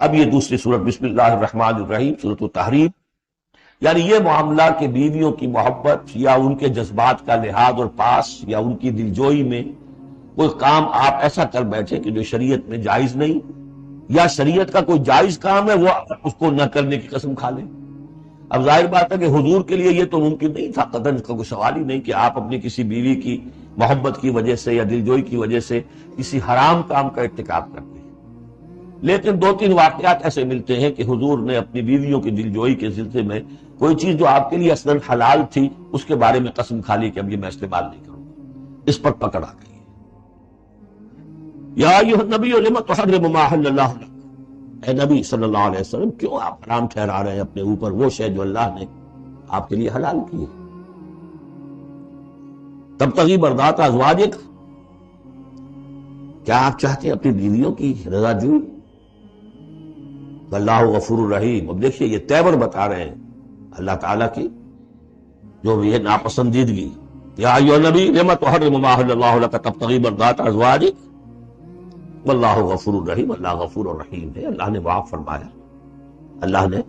اب یہ دوسری صورت بسم اللہ الرحمن الرحیم، صورت التحریم، یعنی یہ معاملہ کہ بیویوں کی محبت یا ان کے جذبات کا لحاظ اور پاس یا ان کی دلجوئی میں کوئی کام آپ ایسا کر بیٹھے کہ جو شریعت میں جائز نہیں، یا شریعت کا کوئی جائز کام ہے وہ اس کو نہ کرنے کی قسم کھا لیں۔ اب ظاہر بات ہے کہ حضور کے لیے یہ تو ممکن نہیں تھا، قطعاً اس کا کوئی سوال ہی نہیں کہ آپ اپنی کسی بیوی کی محبت کی وجہ سے یا دلجوئی کی وجہ سے کسی حرام کام کا ارتکاب کرتے ہیں۔ لیکن دو تین واقعات ایسے ملتے ہیں کہ حضور نے اپنی بیویوں کی دلجوئی کے سلسلے میں کوئی چیز جو آپ کے لیے اصلاً حلال تھی اس کے بارے میں قسم کھا لی کہ اب یہ میں استعمال نہیں کروں گا، اس پر پکڑ آ گئی۔ یا ایھا النبی لم تحرم ما احل اللہ لک، اے نبی صلی اللہ علیہ وسلم کیوں آپ حرام ٹھہرا رہے ہیں اپنے اوپر وہ شے جو اللہ نے آپ کے لیے حلال کی ہے۔ تبتغی مرضات ازواجک، کیا آپ چاہتے ہیں اپنی بیویوں کی رضا جوئی؟ اللہ غفور الرحیم۔ اب دیکھیے یہ تیور بتا رہے ہیں اللہ تعالیٰ کی جو یہ ناپسندیدگی، یا ایھا النبی لم تحرم ما احل اللہ لک تبتغی مرضات ازواجک واللہ غفور الرحیم، اللہ غفور الرحیم ہے، اللہ نے معاف فرمایا، اللہ نے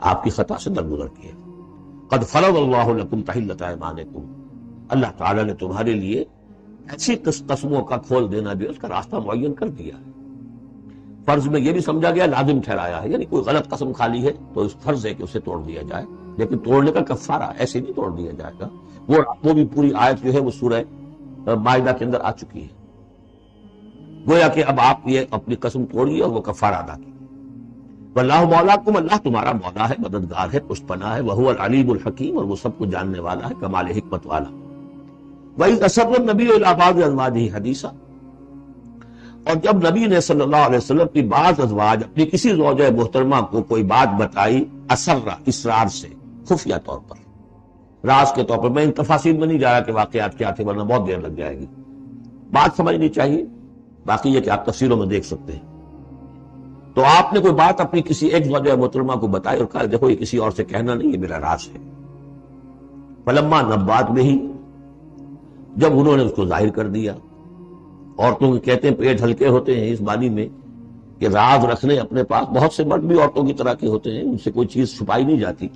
آپ کی خطا سے درگزر کیا۔ قد فرض اللہ لکم تحلۃ ایمانکم، اللہ تعالیٰ نے تمہارے لیے ایسی قسموں کا کھول دینا بھی اس کا راستہ معین کر دیا ہے۔ فرض میں یہ بھی سمجھا گیا، لازم ٹھہرایا ہے، یعنی کوئی غلط قسم کھا لی ہے تو اس فرض ہے کہ اسے توڑ دیا جائے، لیکن توڑنے کا کفارہ ایسے نہیں توڑ دیا جائے گا۔ وہ بھی پوری آیت جو ہے وہ سورہ مائدہ کے اندر آ چکی ہے، گویا کہ اب آپ یہ اپنی قسم توڑیے اور وہ کفارہ ادا کیجیے۔ واللہ مولاکم، اللہ تمہارا مولا ہے، مددگار ہے، پشت پناہ ہے، وہو العلیم الحکیم، اور وہ سب کو جاننے والا ہے، کمال حکمت والا۔ وَإِذْ أَسَرَّ النَّبِيُّ إِلَىٰ بَعْضِ أَزْوَاجِهِ حَدِيثًا، اور جب نبی نے صلی اللہ علیہ وسلم کی بعض ازواج اپنی کسی زوجہ محترمہ کو کوئی بات بتائی، اسرہ اسرار سے، خفیہ طور پر، راز کے طور پر، میں ان تفاصیل میں نہیں جا رہا کہ واقعات کیا تھے ورنہ بہت دیر لگ جائے گی، بات سمجھنی چاہیے، باقی یہ کہ آپ تفسیروں میں دیکھ سکتے ہیں۔ تو آپ نے کوئی بات اپنی کسی ایک زوجہ محترمہ کو بتائی اور کہا دیکھو یہ کسی اور سے کہنا نہیں، یہ میرا راز ہے۔ فلما نبات میں ہی، جب انہوں نے اس کو ظاہر کر دیا، عورتوں کے کہتے ہیں پیٹ ہلکے ہوتے ہیں اس معنی میں کہ راز رکھنے اپنے پاس، بہت سے مرد بھی عورتوں کی طرح کے ہوتے ہیں، ان سے کوئی چیز چھپائی نہیں جاتی،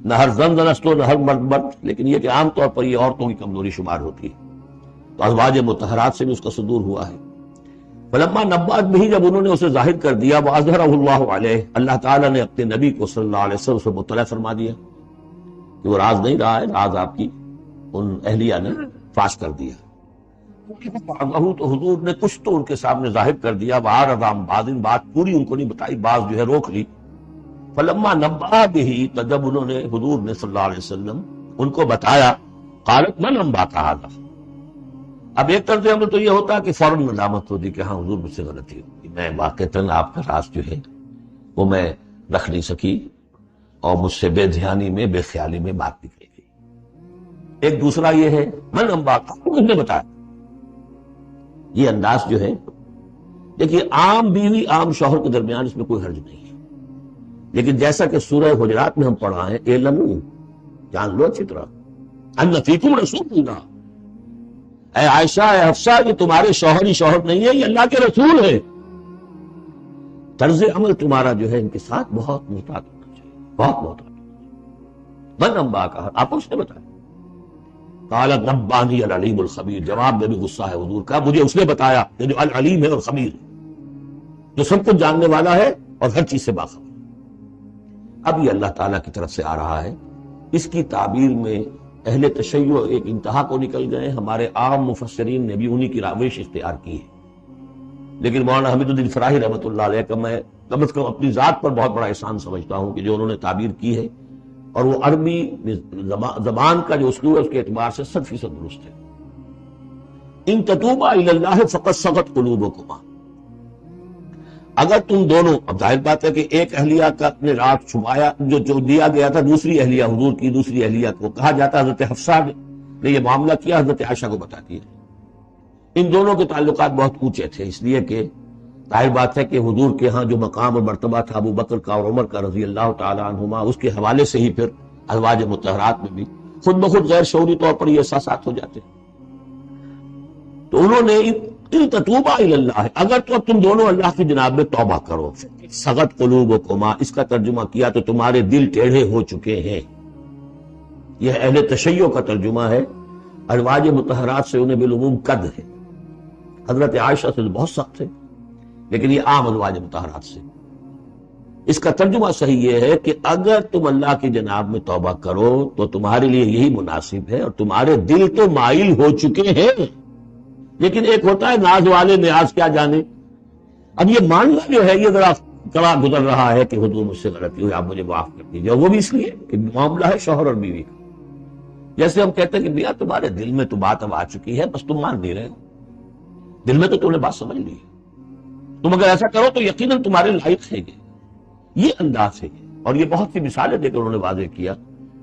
نہ ہر زن زنست نہ ہر مرد مرد، لیکن یہ کہ عام طور پر یہ عورتوں کی کمزوری شمار ہوتی ہے، تو ازواج مطہرات سے بھی اس کا صدور ہوا ہے۔ فلما نبأت بہ، جب انہوں نے اسے ظاہر کر دیا، وأظہرہ اللہ علیہ، اللہ تعالیٰ نے اپنے نبی کو صلی اللہ علیہ وسلم سے مطلع فرما دیا کہ وہ راز نہیں رہا ہے، راز آپ کی ان اہلیہ نے فاش کر دیا۔ تو حضور نے کچھ تو ان کے سامنے ظاہر کر دیا، وأعرض عن بعض، بات پوری ان کو نہیں بتائی، بعض جو ہے روک لی۔ فلما نبأ بہ، تو جب انہوں نے حضور نے صلی اللہ علیہ وسلم ان کو بتایا، قالت من انبأک ھذا، اب ایک طرز عمل تو یہ ہوتا ہے کہ فوراً ندامت ہوتی کہ ہاں حضور مجھ سے غلطی ہوئی، میں واقعتاً آپ کا راز جو ہے وہ میں رکھ نہیں سکی اور مجھ سے بے دھیانی میں بے خیالی میں بات نکل گئی۔ ایک دوسرا یہ ہے من انبأک، آپ کو کس نے بتایا، یہ انداز جو ہے، دیکھیے عام بیوی عام شوہر کے درمیان اس میں کوئی حرج نہیں ہے، لیکن جیسا کہ سورہ حجرات میں ہم پڑھا ہے، اعلموا، جان لو اچھی طرح، ان فیکم رسول اللہ، اے عائشہ اے حفصہ، یہ تمہارے شوہر ہی شوہر نہیں ہے، یہ اللہ کے رسول ہے۔ طرز عمل تمہارا جو ہے ان کے ساتھ بہت محتاط ہونا چاہیے، بہت محتاط ہونا چاہیے۔ من انبأک، آپ کو اس نے بتایا؟ قالت نبأنی العلیم الخبیر، جواب میں بھی غصہ ہے حضور کا، مجھے اس نے بتایا کہ جو العلیم ہے اور خبیر ہے، جو سب کچھ جاننے والا ہے اور ہر چیز سے باخبر۔ اب یہ اللہ تعالیٰ کی طرف سے آ رہا ہے، اس کی تعبیر میں اہل تشیع ایک انتہا کو نکل گئے، ہمارے عام مفسرین نے بھی انہی کی روش اختیار کی ہے، لیکن مولانا حمید الدین فراہی رحمۃ اللہ علیہ کا میں کم از کم اپنی ذات پر بہت بڑا احسان سمجھتا ہوں کہ جو انہوں نے تعبیر کی ہے، اور وہ عربی زبان کا جو اسلوب ہے اس کے اعتبار سے 100% درست ہے۔ ان تتوبا الی اللہ فقد صغت قلوبکما، اگر تم دونوں، اب ظاہر بات ہے کہ ایک اہلیہ کا اپنے راز چھپایا، جو دیا گیا تھا دوسری اہلیہ، حضور کی دوسری اہلیہ کو کہا جاتا ہے، حضرت حفصہ نے یہ معاملہ کیا، حضرت عائشہ کو بتا دیا۔ ان دونوں کے تعلقات بہت اونچے تھے، اس لیے کہ ظاہر بات ہے کہ حضور کے ہاں جو مقام اور مرتبہ تھا ابو بکر کا اور عمر کا رضی اللہ تعالی عنہما، اس کے حوالے سے ہی پھر ازواج مطہرات میں بھی خود بخود غیر شعوری طور پر یہ احساسات ہو جاتے ہیں۔ تو انہوں نے ان تتوبا الی اللہ، اگر تو اب تم دونوں اللہ کی جناب میں توبہ کرو، سغت قلوبکما، اس کا ترجمہ کیا تو تمہارے دل ٹیڑھے ہو چکے ہیں. یہ اہل تشیع کا ترجمہ ہے. ازواج مطہرات سے انہیں بالعموم قد ہے. حضرت عائشہ سے بہت سخت ہے، لیکن یہ عام ازواج مطہرات سے. اس کا ترجمہ صحیح یہ ہے کہ اگر تم اللہ کی جناب میں توبہ کرو تو تمہارے لیے یہی مناسب ہے، اور تمہارے دل تو مائل ہو چکے ہیں. لیکن ایک ہوتا ہے ناز والے نیاز کیا جانے. اب یہ ماننا جو ہے یہ ذرا کڑا گزر رہا ہے کہ حضور مجھ سے غلطی ہوئی، آپ مجھے معاف کر دیجیے. وہ بھی اس لیے کہ معاملہ ہے شوہر اور بیوی کا. جیسے ہم کہتے ہیں کہ میاں تمہارے دل میں تو بات اب آ چکی ہے، بس تم مان نہیں رہے ہو. دل میں تو تم نے بات سمجھ لی ہے، تم اگر ایسا کرو تو یقیناً تمہارے لائق ہے. یہ انداز ہے، اور یہ بہت سی مثالیں دے کر انہوں نے واضح کیا،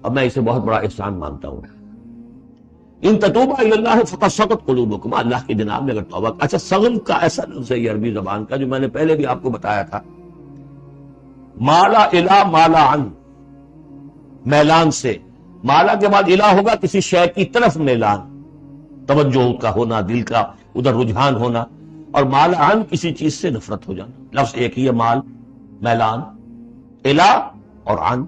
اور میں اسے بہت بڑا احسان مانتا ہوں. ان تتوبا الی اللہ فقد سغت قلوبکما، اللہ کی جناب میں اگر توبہ. اچھا، سغن کا ایسا لفظ ہے یہ عربی زبان کا جو میں نے پہلے بھی آپ کو بتایا تھا. مالا الا مالا عن، میلان سے. مالا کے بعد الہ ہوگا کسی شے کی طرف میلان، توجہ کا ہونا، دل کا ادھر رجحان ہونا. اور مالا عن کسی چیز سے نفرت ہو جانا. لفظ ایک ہی ہے، مال، میلان. الہ اور عن.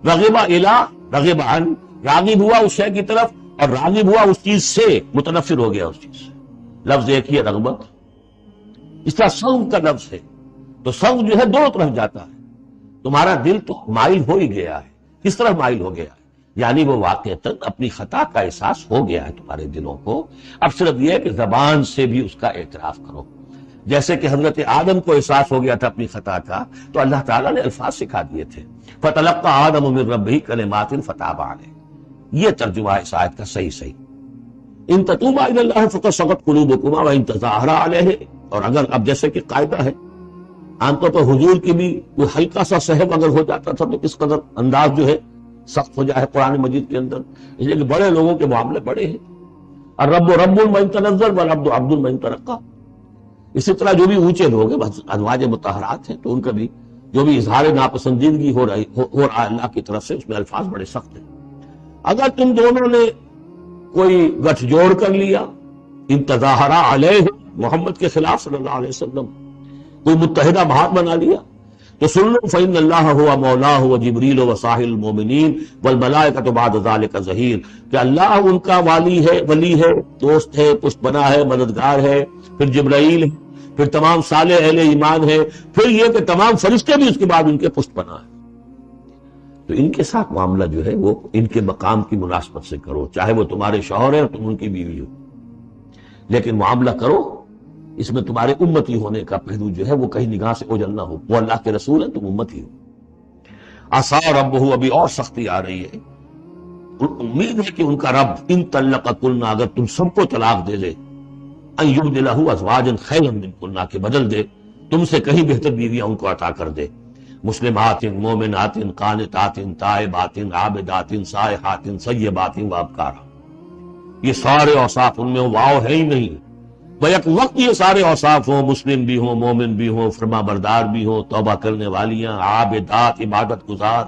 رغب الہ، رغب عن، راغب ہوا اس شے کی طرف اور راغب ہوا اس چیز سے، متنفر ہو گیا اس چیز سے. لفظ ایک ہی ہے، رغبت. اس طرح سنگ کا لفظ ہے، تو سنگ جو ہے دونوں طرف جاتا ہے. تمہارا دل تو مائل ہو ہی گیا ہے. کس طرح مائل ہو گیا ہے؟ یعنی وہ واقعتاً اپنی خطا کا احساس ہو گیا ہے تمہارے دلوں کو. اب صرف یہ ہے کہ زبان سے بھی اس کا اعتراف کرو. جیسے کہ حضرت آدم کو احساس ہو گیا تھا اپنی خطا کا، تو اللہ تعالیٰ نے الفاظ سکھا دیے تھے. فَتَلَقَّىٰ آدَمُ مِن رَبِّهِ كَلِمَاتٍ فَتَابَ عَلَيْهِ. یہ ترجمہ ہے اس آیت کا صحیح. ان تتوبا الی اللہ فقد سغت قلوبکما وان تظاہرا علیہ. اور اگر اب جیسے کہ قاعدہ ہے، عام طور پر حضور کی بھی کوئی ہلکا سا سہو اگر ہو جاتا تھا تو کس قدر انداز جو ہے سخت ہو جائے قرآن مجید کے اندر. اس لیے کہ بڑے لوگوں کے معاملے بڑے ہیں. الرب رب من تنزل والعبد عبد من ترقى. اسی طرح جو بھی اونچے لوگ ہیں ازواج مطہرات ہیں، تو ان کا بھی جو بھی اظہار ناپسندیدگی ہو رہا اللہ کی طرف سے، اس میں الفاظ بڑے سخت ہیں. اگر تم دونوں نے کوئی گٹھ جوڑ کر لیا، ان تظاہرا علیہ، محمد کے خلاف صلی اللہ علیہ وسلم، کوئی متحدہ بھاگ بنا لیا، تو سن لو فإن اللہ هو مولاه وجبریل وصالح المؤمنین والملائکۃ بعد ذلک ظہیر، کہ اللہ ان کا ولی ہے، دوست ہے، پشت بنا ہے، مددگار ہے، پھر جبرائیل ہے، پھر تمام صالح اہل ایمان ہے، پھر یہ کہ تمام فرشتے بھی اس کے بعد ان کے پشت بنا ہے. تو ان کے ساتھ معاملہ جو ہے وہ ان کے مقام کی مناسبت سے کرو، چاہے وہ تمہارے شوہر ہیں اور تم ان کی بیوی ہو، لیکن معاملہ کرو اس میں تمہارے امتی ہونے کا پہلو جو ہے وہ کہیں نگاہ سے اوجھل نہ ہو. وہ اللہ کے رسول ہیں، تم امتی ہو. عسیٰ ربہ، ابھی اور سختی آ رہی ہے. امید ہے کہ ان کا رب ان طلقکن، اگر تم سب کو طلاق دے دے، ان یبدلہ ازواجا خیرا منکن، کہ بدل دے تم سے کہیں بہتر بیویاں ان کو عطا کر دے. مسلمات، مومنات، قانتات، تائبات، عابدات، سائحات، سیبات وابکارا. یہ سارے اوصاف ان میں واو ہے ہی نہیں. بیک وقت یہ سارے اوصاف ہوں، مسلم بھی ہوں، مومن بھی ہوں، فرما بردار بھی ہوں، توبہ کرنے والیاں، عابدات، عبادت گزار،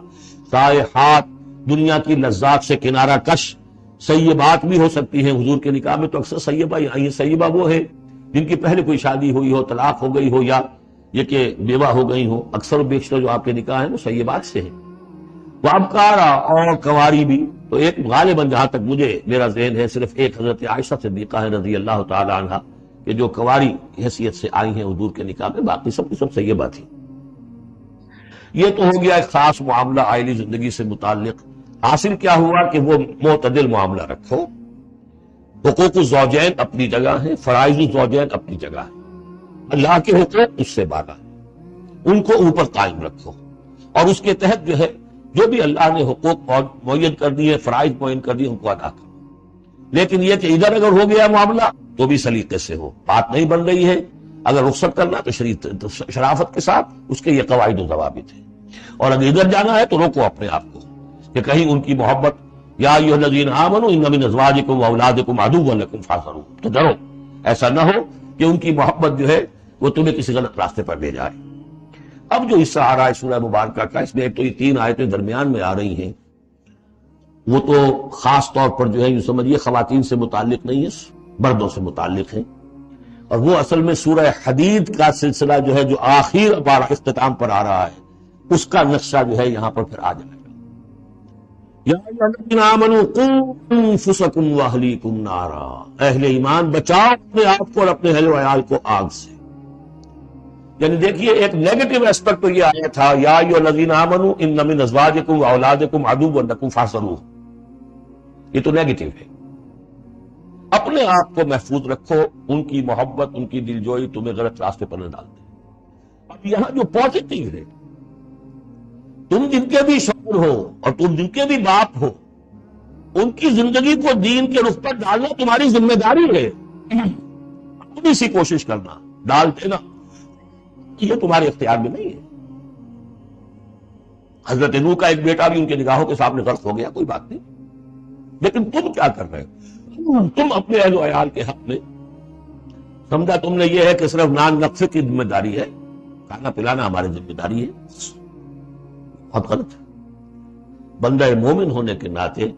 سائحات، دنیا کی لذات سے کنارہ کش. سیبات بھی ہو سکتی ہیں. حضور کے نکاح میں تو اکثر سیبہ یہ سیبہ وہ ہے جن کی پہلے کوئی شادی ہوئی ہو، طلاق ہو گئی ہو، یا یہ کہ بیوہ ہو گئی ہو. اکثر و بیشتر جو آپ کے نکاح ہیں وہ سیبات سے ہیں. وابکارا، اور کواری بھی. تو ایک غالباً جہاں تک مجھے میرا ذہن ہے صرف ایک حضرت عائشہ صدیقہ ہے رضی اللہ تعالی عنہا کہ جو کواری حیثیت سے آئی ہیں حضور کے نکاح میں، باقی سب کی سب سیبہ تھی. یہ تو ہو گیا ایک خاص معاملہ عائلی زندگی سے متعلق. حاصل کیا ہوا کہ وہ معتدل معاملہ رکھو. حقوق الزوجین اپنی جگہ ہیں، فرائض الزوجین اپنی جگہ ہیں. اللہ کے حقوق اس سے بالا ہے، ان کو اوپر قائم رکھو، اور اس کے تحت جو ہے جو بھی اللہ نے حقوق معین کر دیے، فرائض معین کر دیے، ان کو ادا کرو. لیکن یہ کہ ادھر اگر ہو گیا معاملہ تو بھی سلیقے سے ہو. بات نہیں بن رہی ہے، اگر رخصت کرنا تو شرافت کے ساتھ، اس کے یہ قواعد و ضوابط ہیں. اور اگر ادھر جانا ہے تو روکو اپنے آپ کو کہ کہیں ان کی محبت، یا ایھا الذین آمنوا ان من ازواجکم واولادکم عدوا لکم فاحذروا، تو ڈرو ایسا نہ ہو کہ ان کی محبت جو ہے وہ تمہیں کسی غلط راستے پر لے جائے. اب جو حصہ آ رہا ہے سورہ مبارکہ کا، اس میں ایک تو یہ 3 آیتیں درمیان میں آ رہی ہیں، وہ تو خاص طور پر جو ہے یہ سمجھیے خواتین سے متعلق نہیں ہے، مردوں سے متعلق ہیں. اور وہ اصل میں سورہ حدید کا سلسلہ جو ہے، جو آخر بار اختتام پر آ رہا ہے، اس کا نقشہ جو ہے یہاں پر پھر آ جائے گا۔ یا ایھا الذین آمنوا قوا انفسکم واہلیکم نارا، اہل ایمان بچاؤ اپنے آپ کو اور اپنے اہل و عیال کو آگ سے۔ یعنی دیکھیے ایک نیگیٹو اسپیکٹ تو یہ آیا تھا، یا ایھا الذین آمنوا ان من ازواجکم واولادکم عدوا لکم فاحذروہ، یہ تو نیگیٹو ہے۔ اپنے آپ کو محفوظ رکھو، ان کی محبت، ان کی دلجوئی تمہیں غلط راستے پر نہ ڈال دے۔ اب یہاں جو پازیٹیو ہے، تم جن کے بھی شوہر ہو اور تم جن کے بھی باپ ہو، ان کی زندگی کو دین کے رخ پر ڈالنا تمہاری ذمہ داری ہے۔ اپنی سی کوشش کرنا، ڈال دینا، یہ تمہارے اختیار میں نہیں ہے۔ حضرت نوح کا ایک بیٹا بھی ان کے نگاہوں کے سامنے غرق ہو گیا، کوئی بات نہیں، لیکن تم کیا کر رہے ہو؟ تم اپنے اہل و عیال کے حق میں سمجھا تم نے یہ ہے کہ صرف نان نقصے کی ذمہ داری ہے، کھانا پلانا ہماری ذمہ داری ہے، بہت غلط ہے۔ بندہ مومن ہونے کے ناطے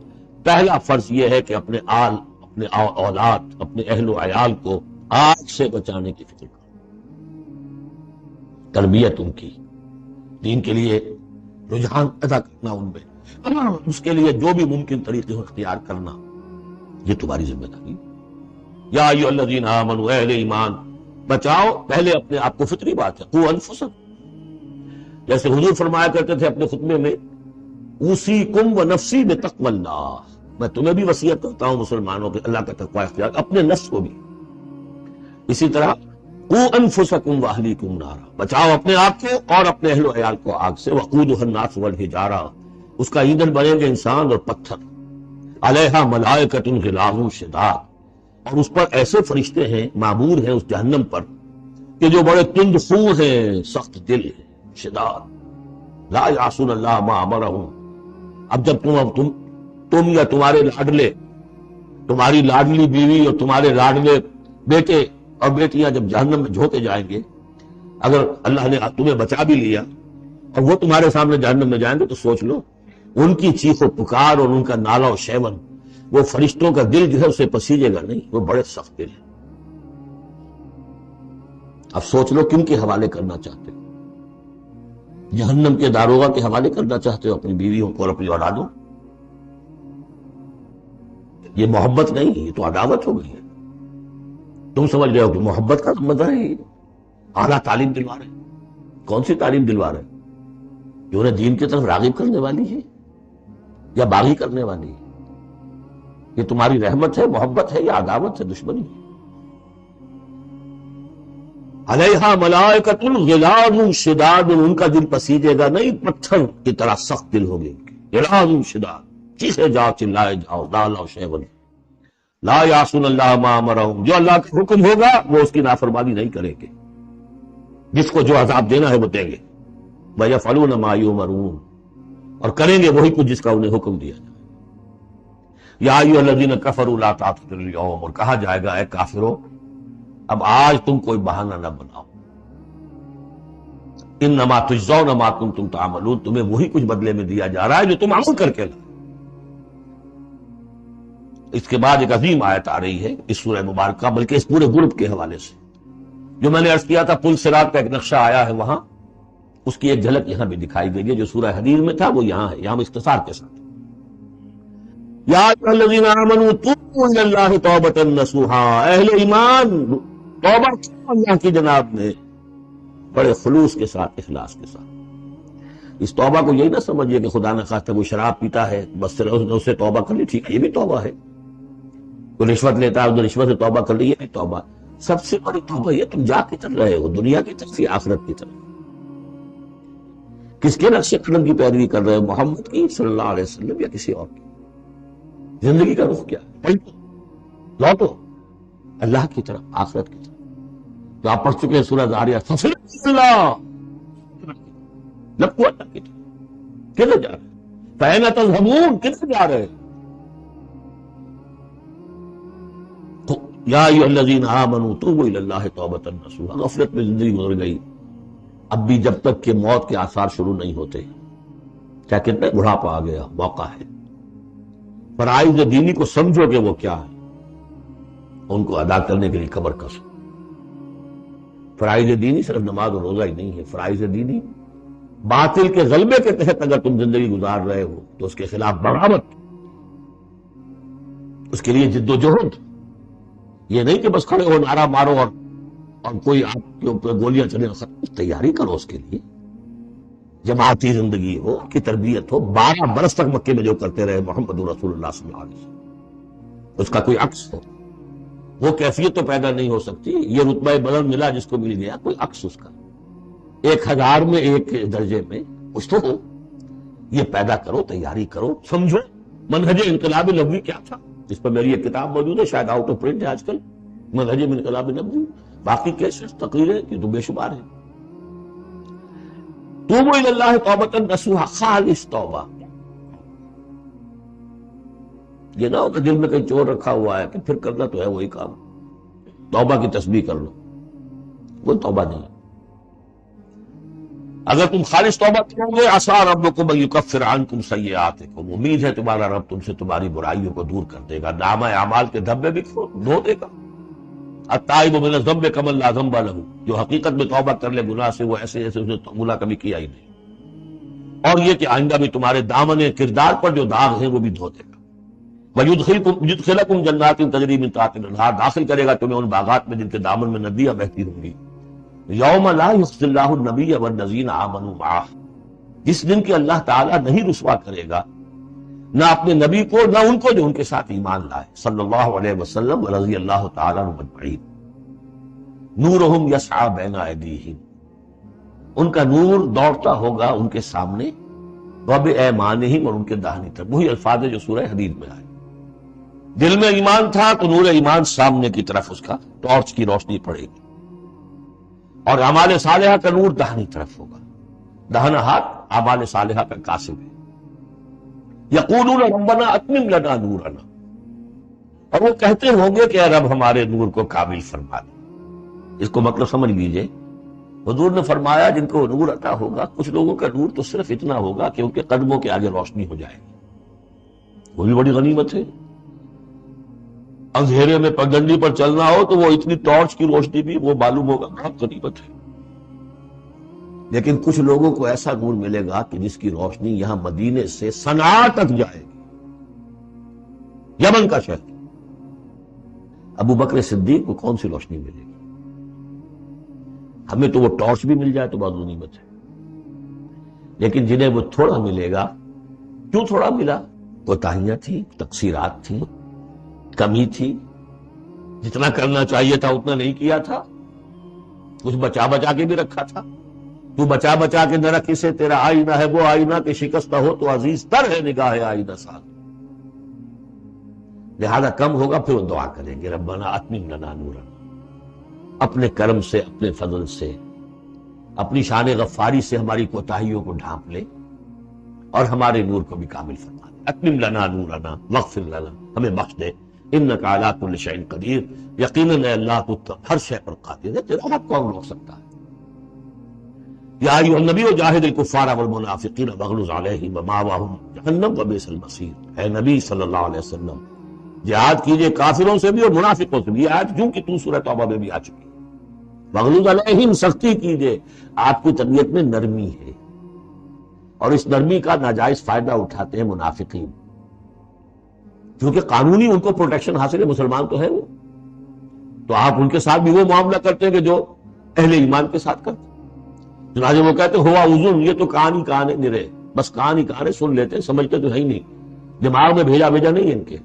پہلا فرض یہ ہے کہ اپنے آل، اپنے اولاد، اپنے اہل و عیال کو آگ سے بچانے کی فکر کرو، تربیت ان کی، دین کے لیے رجحان پیدا کرنا ان میں، اس کے لیے جو بھی ممکن طریقے اختیار کرنا، یہ تمہاری ذمہ داری۔ یا ایھا الذین آمنوا، اہل ایمان بچاؤ پہلے اپنے آپ کو، فطری بات ہے، قوا انفسکم، جیسے حضور فرمایا کرتے تھے اپنے خطبے میں، اوصیکم ونفسی بتقوی اللہ، میں تمہیں بھی وصیت کرتا ہوں مسلمانوں کے اللہ کا تقوی اختیار، اپنے نفس کو بھی۔ اسی طرح قوا انفسکم واہلیکم نارا، بچاؤ اپنے آپ کو اور اپنے اہل و عیال کو آگ سے، وقودھا الناس والحجارہ، اس کا ایندھن بنیں گے انسان اور پتھر، علیہا ملائکۃ غلاظ شداد، اور اس پر ایسے فرشتے ہیں، معمور ہیں اس جہنم پر، کہ جو بڑے تند خو ہیں، سخت دل ہیں، شداد، لا یعصون اللہ ما امرہم۔ اب جب تم یا تمہارے لاڈلے، تمہاری لاڈلی بیوی اور تمہارے لاڈلے بیٹے اور بیٹیاں جب جہنم میں جھونکے جائیں گے، اگر اللہ نے تمہیں بچا بھی لیا اور وہ تمہارے سامنے جہنم میں جائیں گے، تو سوچ لو ان کی چیخ و پکار اور ان کا نالا و شیون، وہ فرشتوں کا دل جو ہے اسے پسیجے گا نہیں، وہ بڑے سخت دل ہیں۔ اب سوچ لو کن کے حوالے کرنا چاہتے ہو؟ جہنم کے داروغہ کے حوالے کرنا چاہتے ہو اپنی بیویوں کو اور اپنی اولادوں؟ یہ محبت نہیں، یہ تو عداوت ہو گئی ہے۔ تم سمجھ رہے ہو کہ محبت کا مزہ ہے، یہ اعلیٰ تعلیم دلوا رہے۔ کون سی تعلیم دلوا رہے؟ جو انہیں دین کی طرف راغب کرنے والی ہے یا باغی کرنے والی ہے؟ یہ تمہاری رحمت ہے، محبت ہے، یا عداوت ہے، دشمنی ہے؟ علیہا ملائکۃ غلاظ شداد، ان کا دل پسیجے گا نہیں، پتھر کی طرح سخت دل ہوگی ان کی، غلاظ شداد، چیخے جاؤ، چلائے جاؤ، لالا شیون، لا یعصون اللہ ما امرہم، جو اللہ کا حکم ہوگا وہ اس کی نافرمانی نہیں کریں گے، جس کو جو عذاب دینا ہے وہ دیں گے، وَيَفْعَلُونَ مَا يُؤْمَرُونَ، اور کریں گے وہی کچھ جس کا انہیں حکم دیا جائے۔ یا ایھا الذین کفروا لا تعتذروا اليوم، اور کہا جائے گا اے کافرو اب آج تم کوئی بہانہ نہ بناؤ، انما تجزون ما کنتم تعملون، تمہیں وہی کچھ بدلے میں دیا جا رہا ہے جو تم عمل کر کے لائے۔ اس کے بعد ایک عظیم آیت آ رہی ہے اس سورہ مبارکہ، بلکہ اس پورے گروپ کے حوالے سے، جو میں نے عرض کیا تھا پل صراط کا ایک نقشہ آیا ہے وہاں، اس کی ایک جھلک یہاں بھی دکھائی گئی ہے، جو سورہ حدید میں تھا وہ یہاں ہے، یہاں اختصار کے ساتھ۔ یا ایھا الذین آمنوا توبوا الی اللہ توبۃ نصوحا، اہل ایمان توبہ کرو اللہ کی جناب میں بڑے خلوص کے ساتھ، اخلاص کے ساتھ۔ اس توبہ کو یہی نہ سمجھیے کہ خدا نہ خواستہ کوئی شراب پیتا ہے بس اس سے توبہ کر لی، ٹھیک ہے یہ بھی توبہ ہے، کوئی رشوت لیتا ہے اس رشوت سے توبہ کر لی، یہ بھی توبہ۔ سب سے بڑی توبہ یہ تم جا کے چل رہے ہو دنیا کی طرف یا آخرت کی طرف؟ کس کے نقش قدم کی پیروی کر رہے ہو، محمد کی صلی اللہ علیہ وسلم یا کسی اور کی؟ زندگی کا رخ کیا ہے؟ پلٹو، لوٹو اللہ کی طرف، آخرت کی طرف۔ تو آپ پڑھ چکے ہیں سورہ ذاریات، فَفِرُّوا اللہ، لپکو اللہ کی طرف۔ کدھر جا رہے؟ فَأَيْنَ تَذْهَبُونَ، کدھر جا رہے؟ تو یا ایھا الذین آمنوا توبوا الی اللہ توبۃ نصوحا، غفلت میں زندگی گزر گئی، اب بھی جب تک کہ موت کے آثار شروع نہیں ہوتے، کیا کتنے بڑھاپا آ گیا، موقع ہے، فرائض دینی کو سمجھو کہ وہ کیا ہے، ان کو ادا کرنے کے لیے کمر کسو۔ فرائض دینی صرف نماز اور روزہ ہی نہیں ہے، فرائض دینی باطل کے غلبے کے تحت اگر تم زندگی گزار رہے ہو تو اس کے خلاف بغاوت، اس کے لیے جد و جہد، یہ نہیں کہ بس کھڑے ہو نعرہ مارو اور کوئی آپ کے اوپر گولیاں چلے، تیاری کرو اس کے لیے، جماعتی زندگی ہو کی تربیت ہو۔ 12 برس تک مکے میں جو کرتے رہے محمد رسول اللہ صلی اللہ علیہ وسلم، اس کا کوئی عکس ہو، وہ کیفیت تو پیدا نہیں ہو سکتی۔ یہ رتبہ بلند ملا جس کو مل گیا، کوئی عکس اس کا 1000 میں ایک درجے میں کچھ تو ہو، یہ پیدا کرو، تیاری کرو، سمجھو منہج انقلاب نبوی کیا تھا۔ اس پر میری ایک کتاب موجود ہے، شاید آؤٹ آف پرنٹ ہے آج کل، منہج انقلاب نبوی، باقی کیسز تقریریں کی تو بے شمار ہیں۔ توبوا الی اللہ توبۃ نصوحا، خالص توبہ۔ یہ نہ ہو کہ دل میں کہیں چور رکھا ہوا ہے کہ پھر کرنا تو ہے وہی کام، توبہ کی تسبیح کر لو، وہ توبہ نہیں۔ اگر تم خالص توبہ کرو گے، عسیٰ ربکم ان یکفر عنکم سیئاتکم، امید ہے تمہارا رب تم سے تمہاری برائیوں کو دور کر دے گا، نامہ اعمال کے دھبے بھی دھو دے گا۔ التائب من الذنب کمن لا ذنب لہ، جو حقیقت میں توبہ کر لے گناہ سے، وہ ایسے جیسے اس نے گناہ کبھی کیا ہی نہیں، اور یہ کہ آئندہ بھی تمہارے دامن کردار پر جو داغ ہیں وہ بھی دھو دے گا۔ وَيُدْخِلَكُمْ جَنَّاتٍ تَجْرِي مِن تَحْتِهَا الْأَنْهَارُ، داخل کرے گا تمہیں ان باغات میں جن کے دامن میں ندیاں بہتی ہوں گی۔ یوم لا یخزی اللہ النبی والذین آمنوا معہ، جس دن کہ اللہ تعالیٰ نہیں رسوا کرے گا نہ اپنے نبی کو نہ ان کو جو ان کے ساتھ ایمان لائے، صلی اللہ علیہ وسلم ورضی اللہ تعالیٰ عنہم اجمعین۔ نورہم یسعی بین ایدیہم، ان کا نور دوڑتا ہوگا ان کے سامنے، وبایمانہم، اور ان کے داہنی طرف۔ وہی الفاظ جو سورہ حدید میں آئے، دل میں ایمان تھا تو نور ایمان سامنے کی طرف اس کا ٹارچ کی روشنی پڑے گی، اور اعمال صالحہ کا نور داہنی طرف ہوگا، داہنا ہاتھ اعمال صالحہ کا کاسب ہے۔ یقولون ربنا اتمم لنا نورنا، اور وہ کہتے ہوں گے کہ اے رب ہمارے نور کو کامل فرما دے۔ اس کو مطلب سمجھ لیجئے، حضور نے فرمایا جن کو نور عطا ہوگا، کچھ لوگوں کا نور تو صرف اتنا ہوگا کہ ان کے قدموں کے آگے روشنی ہو جائے گی، وہ بھی بڑی غنیمت ہے۔ اندھیرے میں پگڈنڈی پر چلنا ہو تو وہ اتنی ٹارچ کی روشنی بھی وہ معلوم ہوگا بہت غنیمت ہے۔ لیکن کچھ لوگوں کو ایسا نور ملے گا کہ جس کی روشنی یہاں مدینے سے صنعاء تک جائے گی، یمن کا شہر۔ ابو بکر صدیق کو کون سی روشنی ملے گی؟ ہمیں تو وہ ٹارچ بھی مل جائے تو بہت غنیمت ہے، لیکن جنہیں وہ تھوڑا ملے گا، کیوں تھوڑا ملا؟ کوتاہیاں تھیں، تقصیرات تھیں، کمی تھی، جتنا کرنا چاہیے تھا اتنا نہیں کیا تھا، کچھ بچا بچا کے بھی رکھا تھا۔ تو بچا بچا کے نہ رکھی سے تیرا آئینہ ہے وہ آئینہ کہ شکستہ ہو تو عزیز تر ہے نگاہ آئینہ سال۔ لہذا کم ہوگا، پھر وہ دعا کریں گے ربنا اتمم لنا نورنا، اپنے کرم سے، اپنے فضل سے، اپنی شان غفاری سے ہماری کوتاہیوں کو ڈھانپ لے اور ہمارے نور کو بھی کامل فرما دے۔ اتمم لنا نورنا واغفر لنا، ہمیں بخش دے، انک علی کل شیء قدیر، یقیناً اللہ تو ہر شے پر قادر ہے، تیرا حق کون روک سکتا ہے۔ یا ایھا النبی جاہد الکفار والمنافقین واغلظ علیہم ومأواہم جہنم وبئس المصیر۔ اے نبی صلی اللہ علیہ وسلم، جہاد کیجئے کافروں سے بھی اور منافقوں سے بھی، یہ آیت کیوں کہ تو سورہ توبہ میں بھی آ چکی ہے۔ واغلظ علیہم، سختی کیجئے، آپ کی طبیعت میں نرمی ہے، اور اس نرمی کا ناجائز فائدہ اٹھاتے ہیں منافقین، کیونکہ قانونی ان کو پروٹیکشن حاصل ہے، مسلمان تو ہے وہ، تو آپ ان کے ساتھ بھی وہ معاملہ کرتے ہیں کہ جو اہل ایمان کے ساتھ کرتے ہیں۔ چنانچہ وہ کہتے ہیں ہوا اذن، یہ تو کان ہی کان ہے نرے، بس کان ہی کان ہے، سن لیتے ہیں، سمجھتے تو ہے ہی نہیں، دماغ میں بھیجا نہیں ان کے،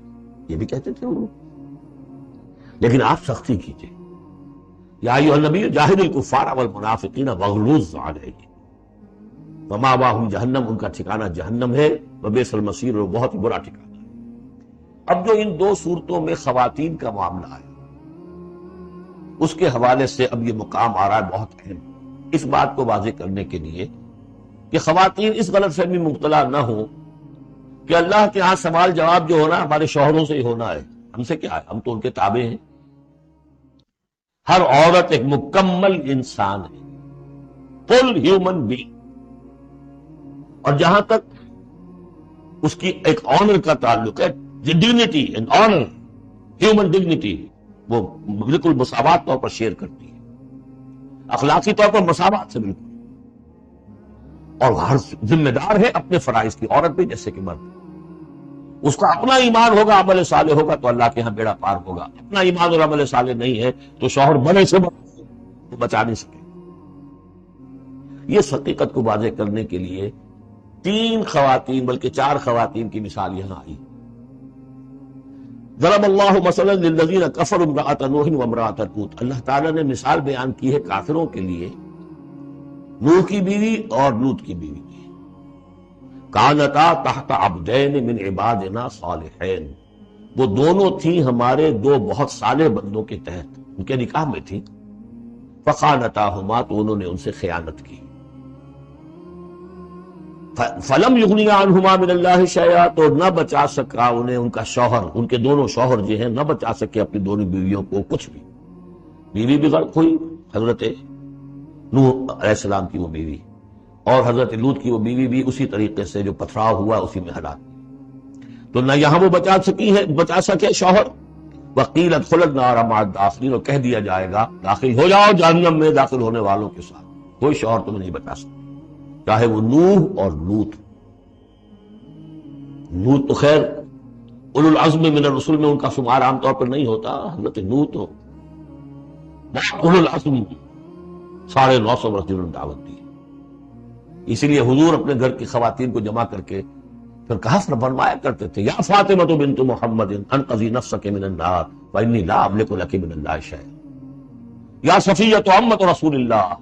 یہ بھی کہتے تھے وہ۔ لیکن آپ سختی کیجئے، یا ایھا النبی جاہد الکفار والمنافقین واغلظ علیہم ومأواہم جہنم، ان کا ٹھکانہ جہنم ہے، وبئس المصیر، اور بہت ہی برا ٹھکانہ ہے۔ اب جو ان دو صورتوں میں خواتین کا معاملہ ہے، اس کے حوالے سے اب یہ مقام آ رہا ہے بہت اہم، اس بات کو واضح کرنے کے لیے کہ خواتین اس غلط فہمی میں مبتلا نہ ہوں کہ اللہ کے ہاں سوال جواب جو ہونا ہمارے شوہروں سے ہی ہونا ہے، ہم سے کیا ہے، ہم تو ان کے تابع ہیں۔ ہر عورت ایک مکمل انسان ہے، فل ہیومن بینگ، اور جہاں تک اس کی ایک آنر کا تعلق ہے، dignity and honour, human dignity, وہ بالکل مساوات طور پر شیئر کرتی ہے۔ اخلاقی طور پر مساوات سے بالکل، اور ہر ذمہ دار ہے اپنے فرائض کی، عورت بھی جیسے کہ مرد۔ اس کا اپنا ایمان ہوگا، عمل صالح ہوگا تو اللہ کے ہاں بیڑا پار ہوگا، اپنا ایمان اور عمل صالح نہیں ہے تو شوہر بنے سے وہ بچا نہیں سکے۔ یہ حقیقت کو واضح کرنے کے لیے 3 خواتین بلکہ 4 خواتین کی مثال یہاں آئی۔ ضرب اللہ مثلا للذین کفروا امرأۃ نوح وامرأۃ لوط، اللہ تعالیٰ نے مثال بیان کی ہے کافروں کے لیے نوح کی بیوی اور لوط کی بیوی کی۔ کانتا تحت عبدین من عبادنا صالحین، وہ دونوں تھیں ہمارے 2 بہت صالح بندوں کے تحت، ان کے نکاح میں تھی۔ فخانتاہما، تو انہوں نے ان سے خیانت کی۔ فلم یغنیا عنہما من اللہ شیئا، تو نہ بچا سکا انہیں ان کا شوہر، ان کے دونوں شوہر جو ہیں نہ بچا سکے اپنی دونوں بیویوں کو کچھ بھی۔ بیوی بھی غرق ہوئی، حضرت نوح علیہ السلام کی وہ بیوی، اور حضرت لوط کی وہ بیوی بھی اسی طریقے سے جو پتھراؤ ہوا اسی میں ہلاک۔ تو نہ یہاں وہ بچا سکے شوہر، وقیل ادخلوا النار مع الداخلین، اور کہہ دیا جائے گا داخل ہو جاؤ جہنم میں داخل ہونے والوں کے ساتھ، کوئی شوہر تمہیں نہیں بچا سکتا، چاہے وہ نوح اور لوط۔ لوط تو خیر اولو العزم من الرسل میں ان کا شمار عام طور پر نہیں ہوتا، حضرت لوط تو اولو العزم 950 برس جنہوں نے دعوت دی۔ اسی لیے حضور اپنے گھر کی خواتین کو جمع کر کے پھر کہا فرمایا کرتے تھے، یا فاطمہ بنت محمد انقذی نفسک من النار فانی لا املک لک من اللہ شیئا، یا صفیہ عمۃ رسول اللہ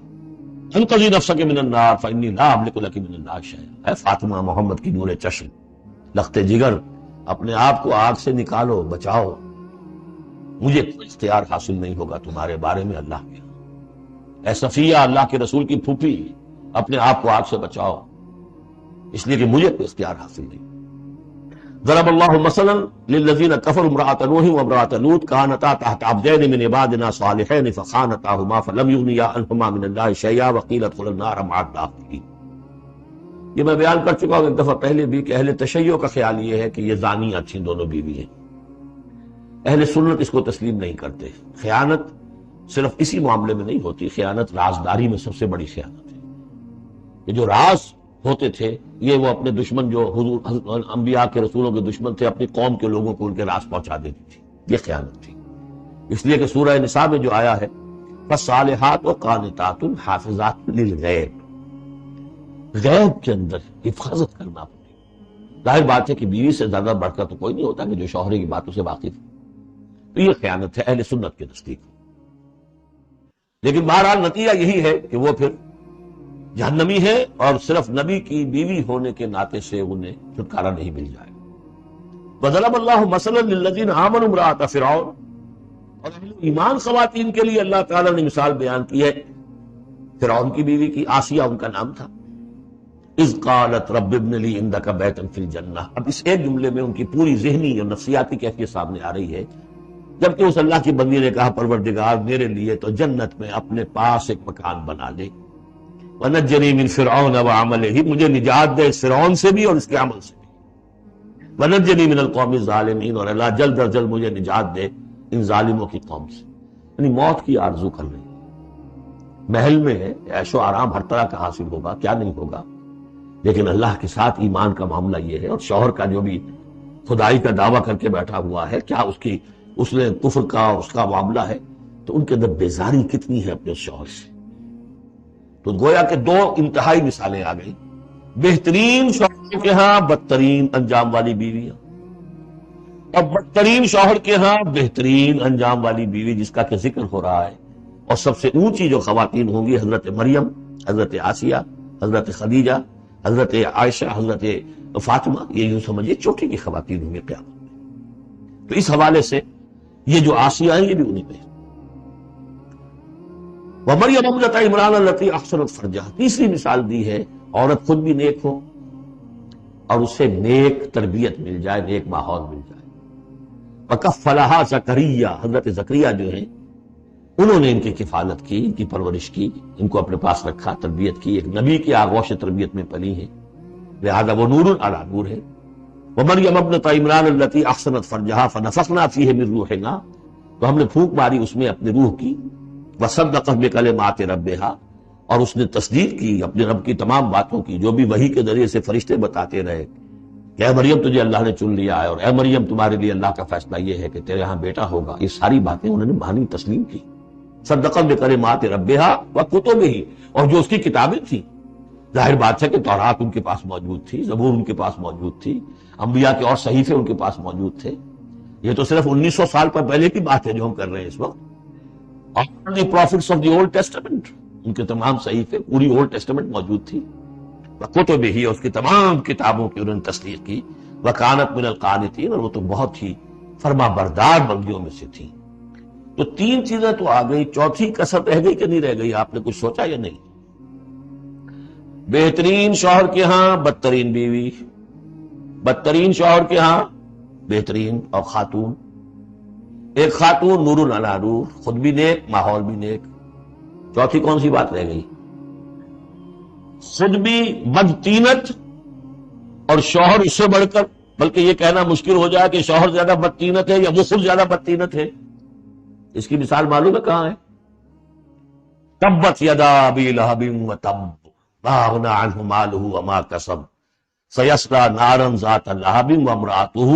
انقذی نفسک من النار فانی لا املک لک من اللہ شیئا، اے فاطمہ محمد کی نور چشم، لخت جگر، اپنے آپ کو آگ سے نکالو، بچاؤ، مجھے کوئی اختیار حاصل نہیں ہوگا تمہارے بارے میں اللہ کے۔ اے صفیہ، اللہ کے رسول کی پھوپھی، اپنے آپ کو آگ سے بچاؤ، اس لیے کہ مجھے کوئی اختیار حاصل نہیں۔ ضرب اللہ مثلا للذین کفروا امرأۃ نوح وامرأۃ لوط کانتا تحت عبدین من عبادنا صالحین فخانتاہما فلم یغنیا عنہما من اللہ شیئا وقیل ادخلوا النار مع الداخلین۔ یہ میں بیان کر چکا ہوں ایک دفعہ پہلے بھی کہ اہل تشیع کا خیال یہ ہے کہ یہ زانیاں تھیں دونوں بیوی ہیں، اہل سنت اس کو تسلیم نہیں کرتے۔ خیانت صرف اسی معاملے میں نہیں ہوتی، خیانت رازداری میں سب سے بڑی خیانت ہے۔ یہ جو راز ہوتے تھے یہ وہ اپنے دشمن، جو حضور انبیاء کے رسولوں کے دشمن تھے، اپنی قوم کے لوگوں کو ان کے راز پہنچا دیتی تھی، یہ خیانت تھی۔ اس لیے کہ سورہ نساء میں جو آیا ہے فالصالحات وقانتات حافظات للغیب، غیب کے اندر حفاظت کرنا پڑے۔ ظاہر بات ہے کہ بیوی سے زیادہ بڑھ کر تو کوئی نہیں ہوتا کہ جو شوہر کی باتوں سے واقف ہے، تو یہ خیانت ہے اہل سنت کے نزدیک۔ لیکن بہرحال نتیجہ یہی ہے کہ وہ پھر جہنمی ہے، اور صرف نبی کی بیوی ہونے کے ناطے سے انہیں چھٹکارا نہیں مل جائے۔ وضرب اللہ مثلا للذین آمنوا امرأۃ فرعون، اور اہل ایمان خواتین کے لیے اللہ تعالیٰ نے مثال بیان کی ہے فرعون کی بیوی کی، آسیہ ان کا نام تھا۔ اذ قالت رب ابن لی عندک بیتا فی الجنہ، اب اس ایک جملے میں ان کی پوری ذہنی اور نفسیاتی کیفیت سامنے آ رہی ہے، جبکہ اس اللہ کی بندی نے کہا پروردگار میرے لیے تو جنت میں اپنے پاس ایک مکان بنا دے، وَنَجَّنِي مِن فِرْعَوْنَ وَعَمَلِهِ، مجھے نجات دے اس فرعون سے بھی اور اس کے عمل سے بھی، وَنَجَّنِي مِنَ الْقَوْمِ الظَّالِمِينَ، اور اللہ جلد از جلد مجھے نجات دے ان ظالموں کی قوم سے۔ یعنی موت کی آرزو کر رہی ہے، محل میں ہے، عیش و آرام ہر طرح کا حاصل ہوگا، کیا نہیں ہوگا، لیکن اللہ کے ساتھ ایمان کا معاملہ یہ ہے، اور شوہر کا جو بھی خدائی کا دعویٰ کر کے بیٹھا ہوا ہے، کیا اس نے کفر کا اس کا معاملہ ہے، تو ان کے اندر بیزاری کتنی ہے اپنے شوہر سے۔ تو گویا کہ 2 انتہائی مثالیں آ گئی، بہترین شوہر کے ہاں بدترین انجام والی بیویاں، اور بدترین شوہر کے ہاں بہترین انجام والی بیوی جس کا کہ ذکر ہو رہا ہے۔ اور سب سے اونچی جو خواتین ہوں گی حضرت مریم، حضرت آسیہ، حضرت خدیجہ، حضرت عائشہ، حضرت فاطمہ، یہ یوں سمجھیے چوٹی کی خواتین ہوں گی قیامت میں۔ تو اس حوالے سے یہ جو آسیہ ہیں یہ بھی انہی میں۔ وَمَرْيَمَ ابْنَتَ عِمْرَانَ الَّتِي أَحْسَنَتْ فَرْجَهَا، تیسری مثال دی ہے عورت خود بھی نیک ہو اور اسے نیک تربیت مل جائے، نیک ماحول مل جائے۔ وَكَفَّلَهَا زَكَرِيَّا، حضرت زکریا جو ہیں انہوں نے ان کی کفالت کی، ان کی پرورش کی، ان کو اپنے پاس رکھا، تربیت کی، ایک نبی کی آغوش تربیت میں پلی ہیں، لہذا وہ نور علی نور ہے۔ وَمَرْيَمَ ابْنَتَ عِمْرَانَ الَّتِي أَحْسَنَتْ فَرْجَهَا فَنَفَخْنَا فِيهِ مِن رُوحِنَا، تو ہم نے پھونک ماری اس میں اپنے روح کی، وصدقت بکلمات ربہا، اور اس نے تصدیق کی اپنے رب کی تمام باتوں کی جو بھی وحی کے ذریعے سے فرشتے بتاتے رہے کہ اے مریم تجھے اللہ نے چن لیا ہے، اور اے مریم تمہارے لیے اللہ کا فیصلہ یہ ہے کہ تیرے ہاں بیٹا ہوگا. یہ ساری باتیں انہوں نے مانی، تسلیم کی. صدقت بکلمات ربہا وکتبہ، اور جو اس کی کتابیں تھیں، ظاہر بات ہے کہ تورات ان کے پاس موجود تھی، زبور ان کے پاس موجود تھی، انبیاء کے اور صحیفے ان کے پاس موجود تھے. یہ تو صرف 1900 سال پر پہلے کی بات ہے جو ہم کر رہے ہیں اس وقت. All the prophets of the Old Testament، ان کے تمام صحیفے، پوری اولڈ ٹیسٹمنٹ موجود تھی. وَكُتُبِهِ، اور اس کی تمام کتابوں کی انہوں نے تصدیق کی. وَكَانَتْ مِنَ الْقَانِتِينَ، اور وہ تو بہت ہی فرما بردار بندیوں میں سے تھی. تو تین چیزیں تو آ گئی، چوتھی کسر رہ گئی کہ نہیں رہ گئی؟ آپ نے کچھ سوچا یا نہیں؟ بہترین شوہر کے ہاں بدترین بیوی، بدترین شوہر کے ہاں بہترین اور خاتون. ایک خاتون نور علی نور، خود بھی نیک ماحول بھی نیک. چوتھی کون سی بات رہ گئی؟ خود بھی بدتینت اور شوہر اس سے بڑھ کر، بلکہ یہ کہنا مشکل ہو جائے کہ شوہر زیادہ بدتینت ہے یا وہ خود زیادہ بدتینت ہے. اس کی مثال معلوم ہے کہاں ہے؟ تبت یدا ابی لہب وتب ما اغنی عنہ مالہ وما کسب سیصلی نارا ذات لہب وامرأتہ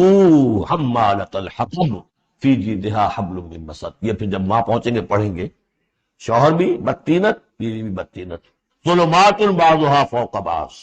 حمالۃ الحطب فی جیدہا حبل من مسد. یہ پھر جب وہاں پہنچیں گے پڑھیں گے. شوہر بھی بدتینت، بیوی بھی بدتینت. ظلمات بعضها فوق بعض،